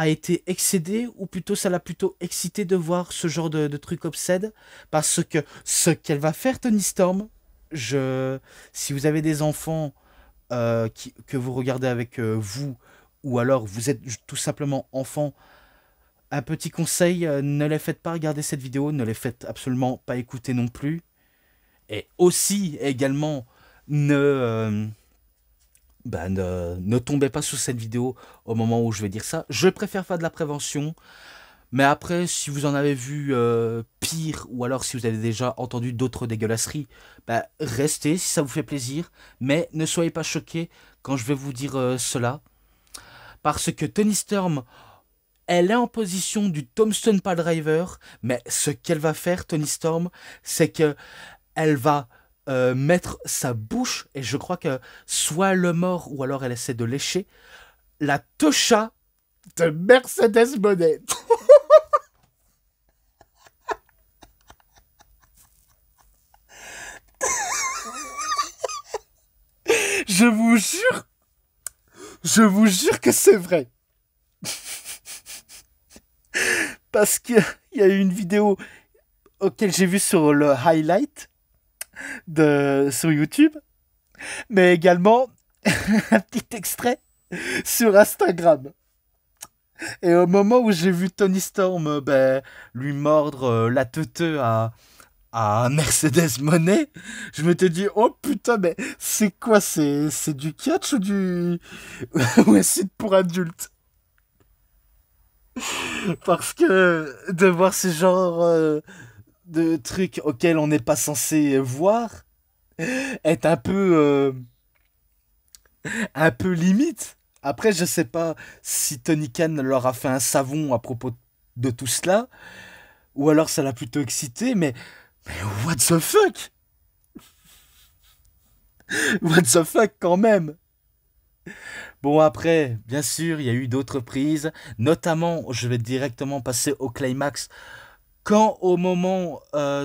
été excédé, ou plutôt ça l'a plutôt excité de voir ce genre de truc obscène? Parce que ce qu'elle va faire, Tony Storm, si vous avez des enfants que vous regardez avec vous, ou alors vous êtes tout simplement enfant, un petit conseil, ne les faites pas regarder cette vidéo, ne les faites absolument pas écouter non plus. Et aussi, également, ne tombez pas sous cette vidéo au moment où je vais dire ça. Je préfère faire de la prévention. Mais après, si vous en avez vu pire, ou alors si vous avez déjà entendu d'autres dégueulasseries, restez si ça vous fait plaisir. Mais ne soyez pas choqués quand je vais vous dire cela. Parce que Tony Storm, elle est en position du Tombstone Piledriver. Mais ce qu'elle va faire, Tony Storm, c'est que elle va mettre sa bouche, et je crois que soit le mord, ou alors elle essaie de lécher, la tocha de Mercedes Moné. Je vous jure que c'est vrai. Parce qu'il y a eu une vidéo auquel j'ai vu sur le highlight sur YouTube, mais également un petit extrait sur Instagram. Et au moment où j'ai vu Tony Storm lui mordre la teute à Mercedes Moné, je m'étais dit, oh putain, mais c'est quoi? C'est du catch ou du... ou un site pour adultes? Parce que de voir ce genre de trucs auxquels on n'est pas censé voir est un peu limite. Après, je sais pas si Tony Khan leur a fait un savon à propos de tout cela, ou alors ça l'a plutôt excité, mais what the fuck? What the fuck quand même? Bon, après, bien sûr, il y a eu d'autres prises, notamment, je vais directement passer au climax. Quand au moment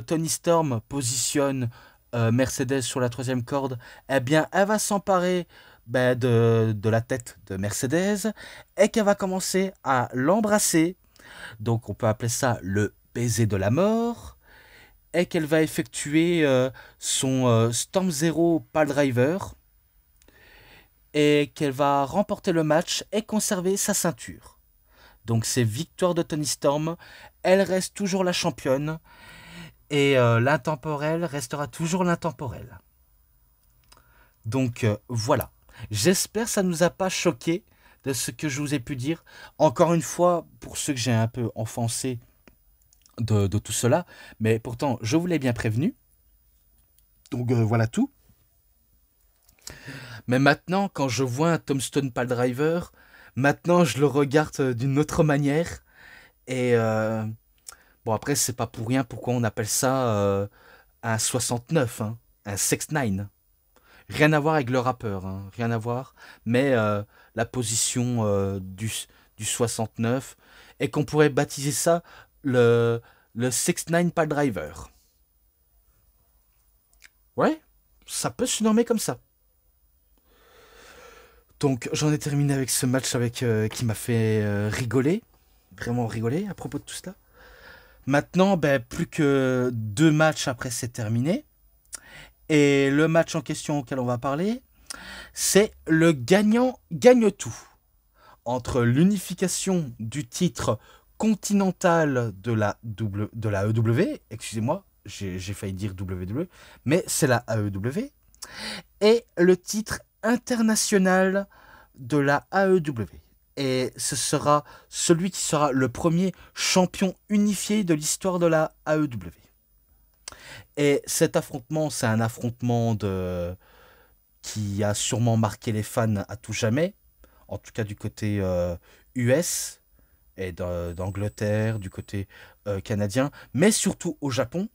Tony Storm positionne Mercedes sur la troisième corde, eh bien, elle va s'emparer de la tête de Mercedes et qu'elle va commencer à l'embrasser. Donc, on peut appeler ça le baiser de la mort. Et qu'elle va effectuer son Storm Zero Pile Driver et qu'elle va remporter le match et conserver sa ceinture. Donc c'est victoire de Tony Storm, elle reste toujours la championne et l'intemporel restera toujours l'intemporel. Donc voilà, j'espère que ça ne nous a pas choqué de ce que je vous ai pu dire. Encore une fois, pour ceux que j'ai un peu offensés de tout cela, mais pourtant je vous l'ai bien prévenu. Donc voilà tout. Mais maintenant, quand je vois un Tombstone Piledriver, maintenant je le regarde d'une autre manière. Et bon, après, c'est pas pour rien pourquoi on appelle ça un 69, hein, un 6-9. Rien à voir avec le rappeur, hein, rien à voir. Mais la position du 69, et qu'on pourrait baptiser ça le 6-9 Piledriver. Ouais, ça peut se nommer comme ça. Donc j'en ai terminé avec ce match qui m'a fait rigoler, vraiment rigoler à propos de tout cela. Maintenant, plus que 2 matchs après c'est terminé. Et le match en question auquel on va parler, c'est le gagnant gagne tout. Entre l'unification du titre continental de la AEW, excusez-moi, j'ai failli dire WWE, mais c'est la AEW, et le titre international de la AEW. Et ce sera celui qui sera le premier champion unifié de l'histoire de la AEW. Et cet affrontement, c'est un affrontement qui a sûrement marqué les fans à tout jamais, en tout cas du côté US et d'Angleterre, du côté canadien, mais surtout au Japon.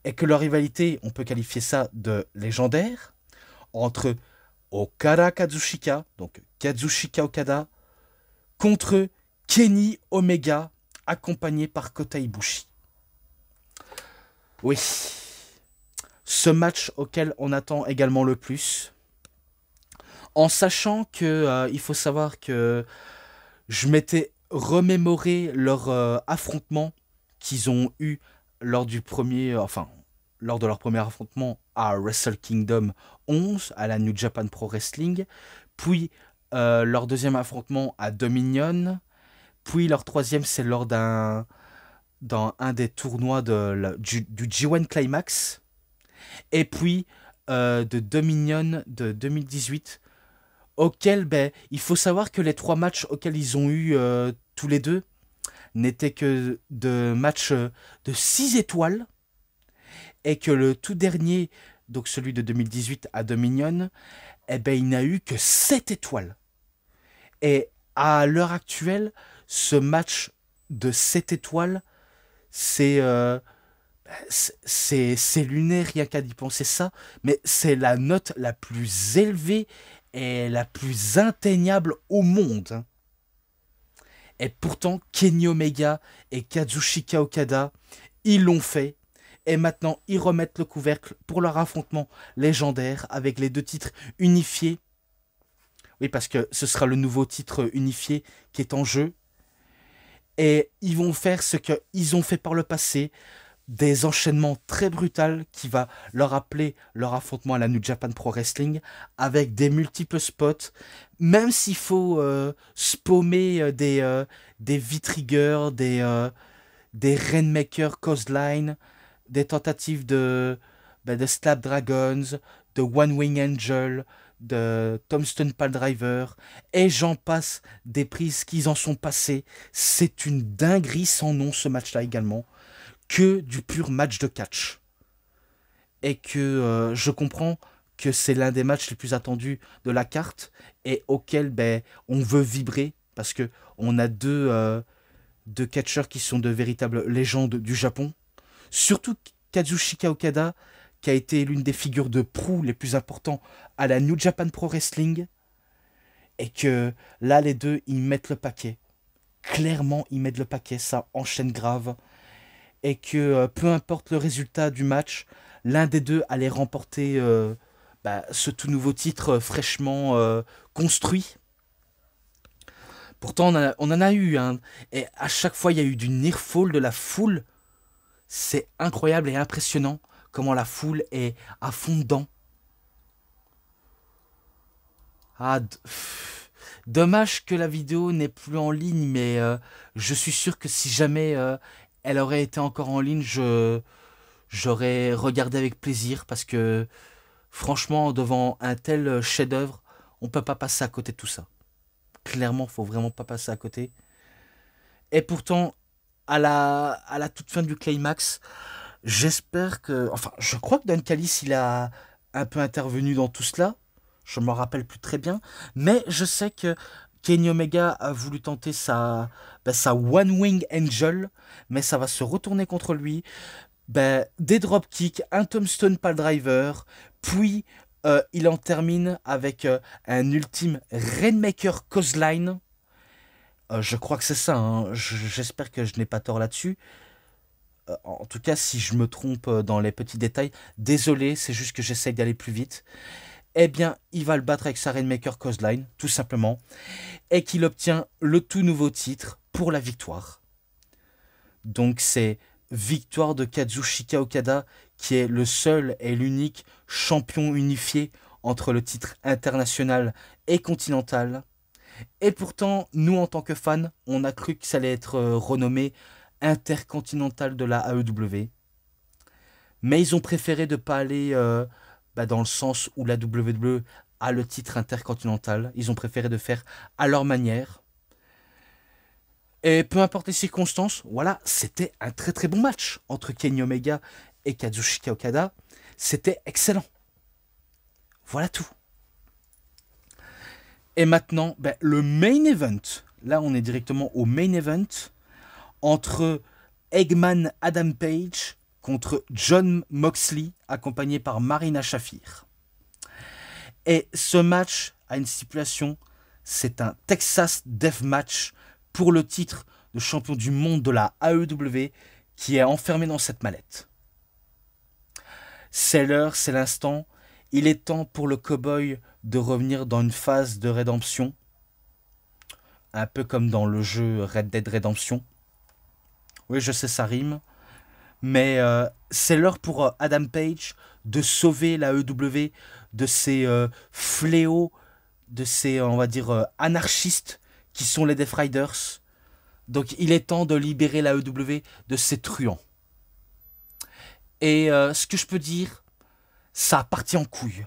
Et que leur rivalité, on peut qualifier ça de légendaire, entre Okada Kazuchika, donc Kazuchika Okada, contre Kenny Omega, accompagné par Kota Ibushi. Oui, ce match auquel on attend également le plus, en sachant que il faut savoir que je m'étais remémoré leur affrontement qu'ils ont eu lors lors de leur premier affrontement à Wrestle Kingdom 11, à la New Japan Pro Wrestling, puis leur deuxième affrontement à Dominion, puis leur troisième c'est lors dans un des tournois du G1 Climax, et puis de Dominion de 2018, auquel il faut savoir que les 3 matchs auxquels ils ont eu tous les deux n'étaient que de matchs de 6 étoiles, et que le tout dernier, donc celui de 2018 à Dominion, il n'a eu que 7 étoiles. Et à l'heure actuelle, ce match de 7 étoiles, c'est lunaire rien qu'à y penser ça, mais c'est la note la plus élevée et la plus atteignable au monde. Et pourtant, Kenny Omega et Kazuchika Okada, ils l'ont fait. Et maintenant, ils remettent le couvercle pour leur affrontement légendaire avec les 2 titres unifiés. Oui, parce que ce sera le nouveau titre unifié qui est en jeu. Et ils vont faire ce qu'ils ont fait par le passé, des enchaînements très brutaux qui va leur rappeler leur affrontement à la New Japan Pro Wrestling avec des multiples spots, même s'il faut spaumer des V-Triggers, des Rainmaker Coastline, des tentatives de Slap Dragons, de One Wing Angel, de Tombstone Piledriver, et j'en passe des prises qu'ils en sont passées. C'est une dinguerie sans nom ce match-là également, que du pur match de catch. Et que je comprends que c'est l'un des matchs les plus attendus de la carte et auquel on veut vibrer parce que on a deux catcheurs qui sont de véritables légendes du Japon. Surtout Kazushika Okada, qui a été l'une des figures de proue les plus importantes à la New Japan Pro Wrestling. Et que là, les deux, ils mettent le paquet. Clairement, ils mettent le paquet, ça enchaîne grave. Et que peu importe le résultat du match, l'un des deux allait remporter ce tout nouveau titre fraîchement construit. Pourtant, on en a eu, hein, et à chaque fois, il y a eu du nearfall de la foule. C'est incroyable et impressionnant comment la foule est à fond dedans. Ah, dommage que la vidéo n'est plus en ligne, mais je suis sûr que si jamais elle aurait été encore en ligne, j'aurais regardé avec plaisir parce que franchement, devant un tel chef-d'œuvre, on peut pas passer à côté de tout ça. Clairement, faut vraiment pas passer à côté. Et pourtant, à la toute fin du climax, j'espère que... Enfin, je crois que Don Callis, il a un peu intervenu dans tout cela. Je ne m'en rappelle plus très bien. Mais je sais que Kenny Omega a voulu tenter sa One Wing Angel. Mais ça va se retourner contre lui. Des dropkicks, un Tombstone Piledriver. Puis, il en termine avec un ultime Rainmaker Clothesline. Je crois que c'est ça. Hein. J'espère que je n'ai pas tort là-dessus. En tout cas, si je me trompe dans les petits détails, désolé, c'est juste que j'essaye d'aller plus vite. Eh bien, il va le battre avec sa Rainmaker Clothesline, tout simplement, et qu'il obtient le tout nouveau titre pour la victoire. Donc c'est victoire de Kazushika Okada, qui est le seul et l'unique champion unifié entre le titre international et continental. Et pourtant, nous en tant que fans, on a cru que ça allait être renommé intercontinental de la AEW. Mais ils ont préféré de ne pas aller dans le sens où la WWE a le titre intercontinental. Ils ont préféré de faire à leur manière. Et peu importe les circonstances, voilà, c'était un très très bon match entre Kenny Omega et Kazushika Okada. C'était excellent. Voilà tout. Et maintenant, le main event. Là, on est directement au main event entre Eggman Adam Page contre Jon Moxley, accompagné par Marina Shafir. Et ce match a une stipulation, c'est un Texas Deathmatch pour le titre de champion du monde de la AEW qui est enfermé dans cette mallette. C'est l'heure, c'est l'instant. Il est temps pour le cowboy de revenir dans une phase de rédemption. Un peu comme dans le jeu Red Dead Redemption. Oui, je sais, ça rime. Mais c'est l'heure pour Adam Page de sauver la AEW de ces fléaux, de ces, on va dire, anarchistes qui sont les Death Riders. Donc il est temps de libérer la AEW de ces truands. Et ce que je peux dire, ça a parti en couille.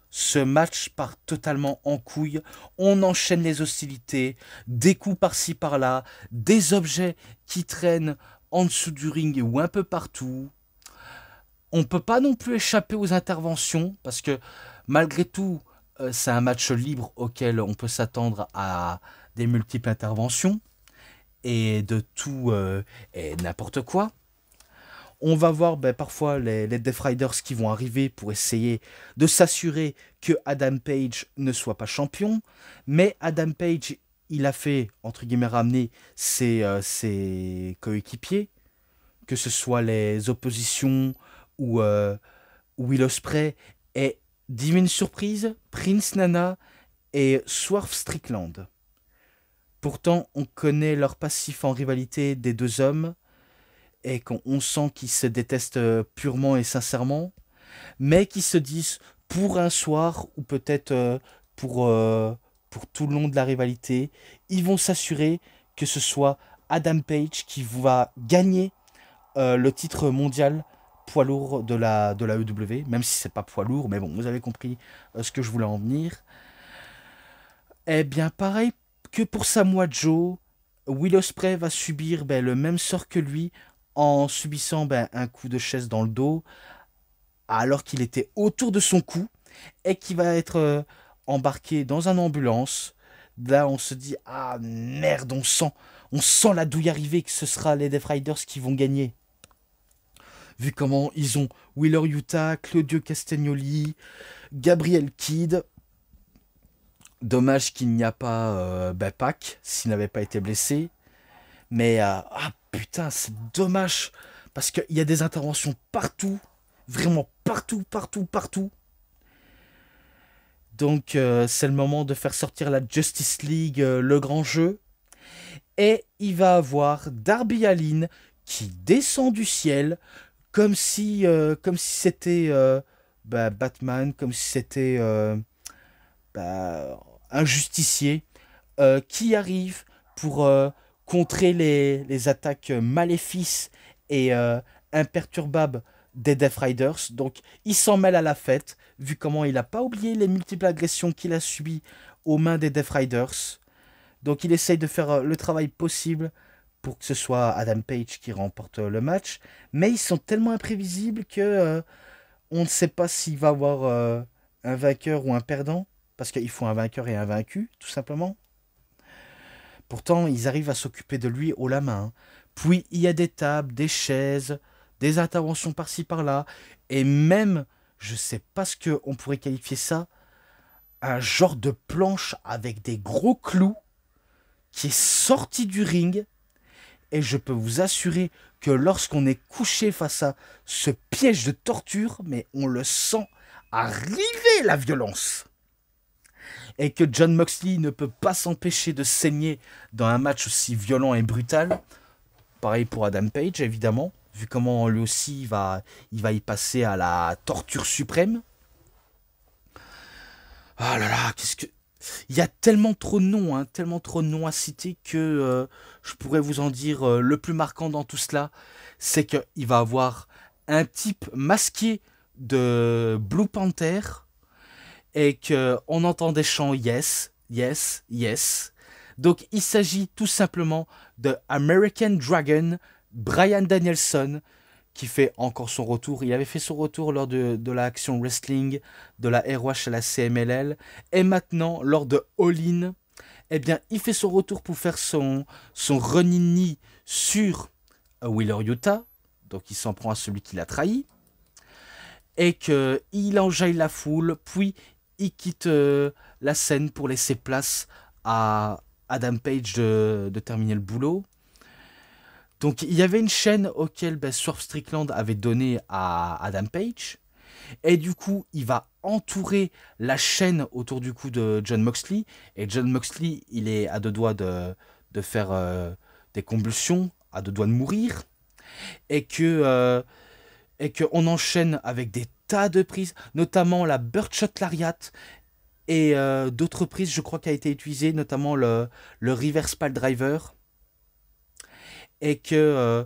Ce match part totalement en couille. On enchaîne les hostilités, des coups par-ci par-là, des objets qui traînent en dessous du ring ou un peu partout. On ne peut pas non plus échapper aux interventions parce que malgré tout, c'est un match libre auquel on peut s'attendre à des multiples interventions et de tout et n'importe quoi. On va voir parfois les Death Riders qui vont arriver pour essayer de s'assurer que Adam Page ne soit pas champion. Mais Adam Page, il a fait, entre guillemets, ramener ses coéquipiers, que ce soit les oppositions ou Will Ospreay. Et divine surprise, Prince Nana et Swerve Strickland. Pourtant, on connaît leur passif en rivalité des deux hommes. Et qu'on sent qu'ils se détestent purement et sincèrement, mais qui se disent pour un soir, ou peut-être pour tout le long de la rivalité, ils vont s'assurer que ce soit Adam Page qui va gagner le titre mondial poids lourd de la AEW, même si c'est pas poids lourd, mais bon, vous avez compris ce que je voulais en venir. Eh bien, pareil que pour Samoa Joe, Will Ospreay va subir le même sort que lui en subissant un coup de chaise dans le dos alors qu'il était autour de son cou et qui va être embarqué dans une ambulance. Là, on se dit, ah merde, on sent la douille arriver que ce sera les Death Riders qui vont gagner. Vu comment ils ont Wheeler Yuta, Claudio Castagnoli, Gabriel Kidd. Dommage qu'il n'y a pas Pac, s'il n'avait pas été blessé. Mais, ah putain, c'est dommage. Parce qu'il y a des interventions partout. Vraiment partout, partout, partout. Donc, c'est le moment de faire sortir la Justice League, le grand jeu. Et il va avoir Darby Allin qui descend du ciel comme si c'était Batman, comme si c'était un justicier qui arrive pour contrer les attaques maléfices et imperturbables des Death Riders. Donc il s'en mêle à la fête, vu comment il n'a pas oublié les multiples agressions qu'il a subies aux mains des Death Riders. Donc il essaye de faire le travail possible pour que ce soit Adam Page qui remporte le match. Mais ils sont tellement imprévisibles que on ne sait pas s'il va y avoir un vainqueur ou un perdant. Parce qu'il faut un vainqueur et un vaincu, tout simplement. Pourtant, ils arrivent à s'occuper de lui haut la main. Puis, il y a des tables, des chaises, des interventions par-ci, par-là. Et même, je sais pas ce qu'on pourrait qualifier ça, un genre de planche avec des gros clous qui est sorti du ring. Et je peux vous assurer que lorsqu'on est couché face à ce piège de torture, mais on le sent arriver, la violence. Et que Jon Moxley ne peut pas s'empêcher de saigner dans un match aussi violent et brutal. Pareil pour Adam Page, évidemment, vu comment lui aussi il va y passer à la torture suprême. Ah là là, qu'est-ce que... Il y a tellement trop de noms, tellement trop de noms à citer que je pourrais vous en dire le plus marquant dans tout cela, c'est qu'il va avoir un type masqué de Blue Panther et qu'on entend des chants yes, yes, yes. Donc il s'agit tout simplement de American Dragon, Bryan Danielson, qui fait encore son retour. Il avait fait son retour lors de la Action Wrestling, de la ROH à la CMLL, et maintenant, lors de All In, eh bien, il fait son retour pour faire son running knee sur Wheeler Yuta, donc il s'en prend à celui qui l'a trahi, et qu'il enjaille la foule, puis il quitte la scène pour laisser place à Adam Page de terminer le boulot. Donc il y avait une chaîne auquel Swerve Strickland avait donné à Adam Page. Et du coup, il va entourer la chaîne autour du cou de Jon Moxley. Et Jon Moxley, il est à deux doigts de faire des convulsions, à deux doigts de mourir. Et qu'on enchaîne avec des tas de prises, notamment la Birdshot Lariat. Et d'autres prises, je crois, qui a été utilisée, notamment le Reverse Pile Driver. Et que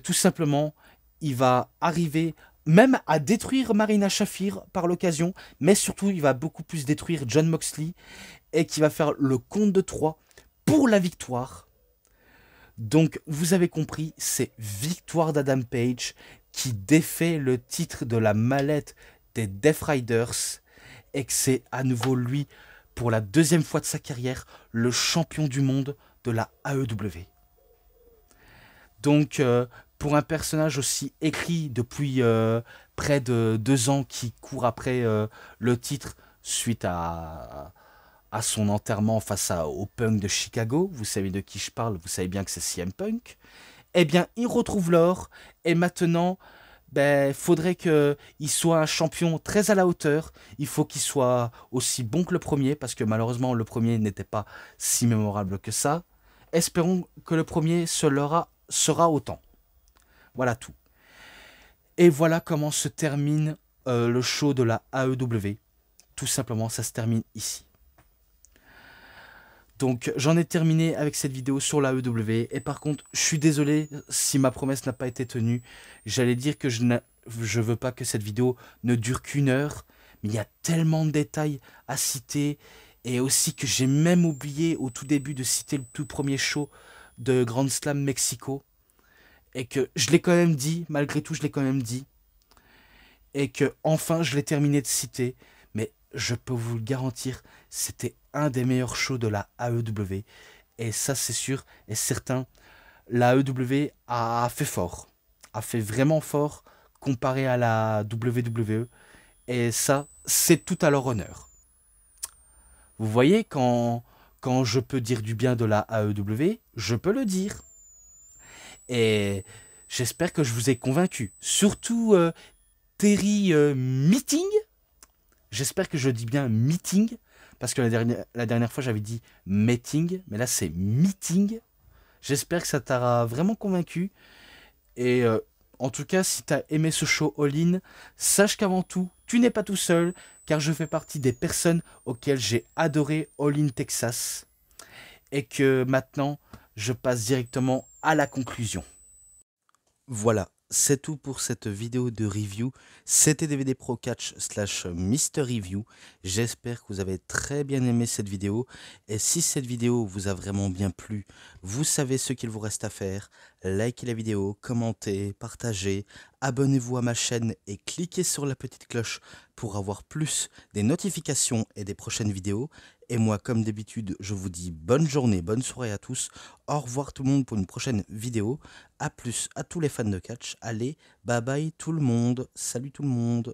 tout simplement, il va arriver même à détruire Marina Shafir par l'occasion, mais surtout, il va beaucoup plus détruire Jon Moxley et qui va faire le compte de 3 pour la victoire. Donc, vous avez compris, c'est victoire d'Adam Page qui défait le titre de la mallette des Death Riders et que c'est à nouveau lui, pour la deuxième fois de sa carrière, le champion du monde de la AEW. Donc, pour un personnage aussi écrit depuis près de 2 ans qui court après le titre suite à son enterrement face au Punk de Chicago, vous savez de qui je parle, vous savez bien que c'est CM Punk, eh bien, il retrouve l'or et maintenant, faudrait qu'il soit un champion très à la hauteur. Il faut qu'il soit aussi bon que le premier, parce que malheureusement, le premier n'était pas si mémorable que ça. Espérons que le premier sera autant. Voilà tout. Et voilà comment se termine le show de la AEW. Tout simplement, ça se termine ici. Donc j'en ai terminé avec cette vidéo sur la AEW. Et par contre, je suis désolé si ma promesse n'a pas été tenue. J'allais dire que je veux pas que cette vidéo ne dure qu'1 heure. Mais il y a tellement de détails à citer. Et aussi que j'ai même oublié au tout début de citer le tout premier show de Grand Slam Mexico. Et que je l'ai quand même dit, malgré tout je l'ai quand même dit. Et que enfin je l'ai terminé de citer. Mais je peux vous le garantir, c'était un des meilleurs shows de la AEW. Et ça c'est sûr et certain, la AEW a fait fort. A fait vraiment fort comparé à la WWE. Et ça, c'est tout à leur honneur. Vous voyez, quand je peux dire du bien de la AEW, je peux le dire. Et j'espère que je vous ai convaincu. Surtout Terry Meeting. J'espère que je dis bien meeting. Parce que la dernière fois j'avais dit meeting. Mais là c'est meeting. J'espère que ça t'aura vraiment convaincu. Et en tout cas, si t'as aimé ce show all-in, sache qu'avant tout, tu n'es pas tout seul. Car je fais partie des personnes auxquelles j'ai adoré All In Texas. Et que maintenant, je passe directement à la conclusion. Voilà, c'est tout pour cette vidéo de review. C'était DVD Pro Catch / Mister Review. J'espère que vous avez très bien aimé cette vidéo. Et si cette vidéo vous a vraiment bien plu, vous savez ce qu'il vous reste à faire. Likez la vidéo, commentez, partagez, abonnez-vous à ma chaîne et cliquez sur la petite cloche pour avoir plus des notifications et des prochaines vidéos. Et moi, comme d'habitude, je vous dis bonne journée, bonne soirée à tous. Au revoir tout le monde pour une prochaine vidéo. A plus à tous les fans de catch. Allez, bye bye tout le monde. Salut tout le monde.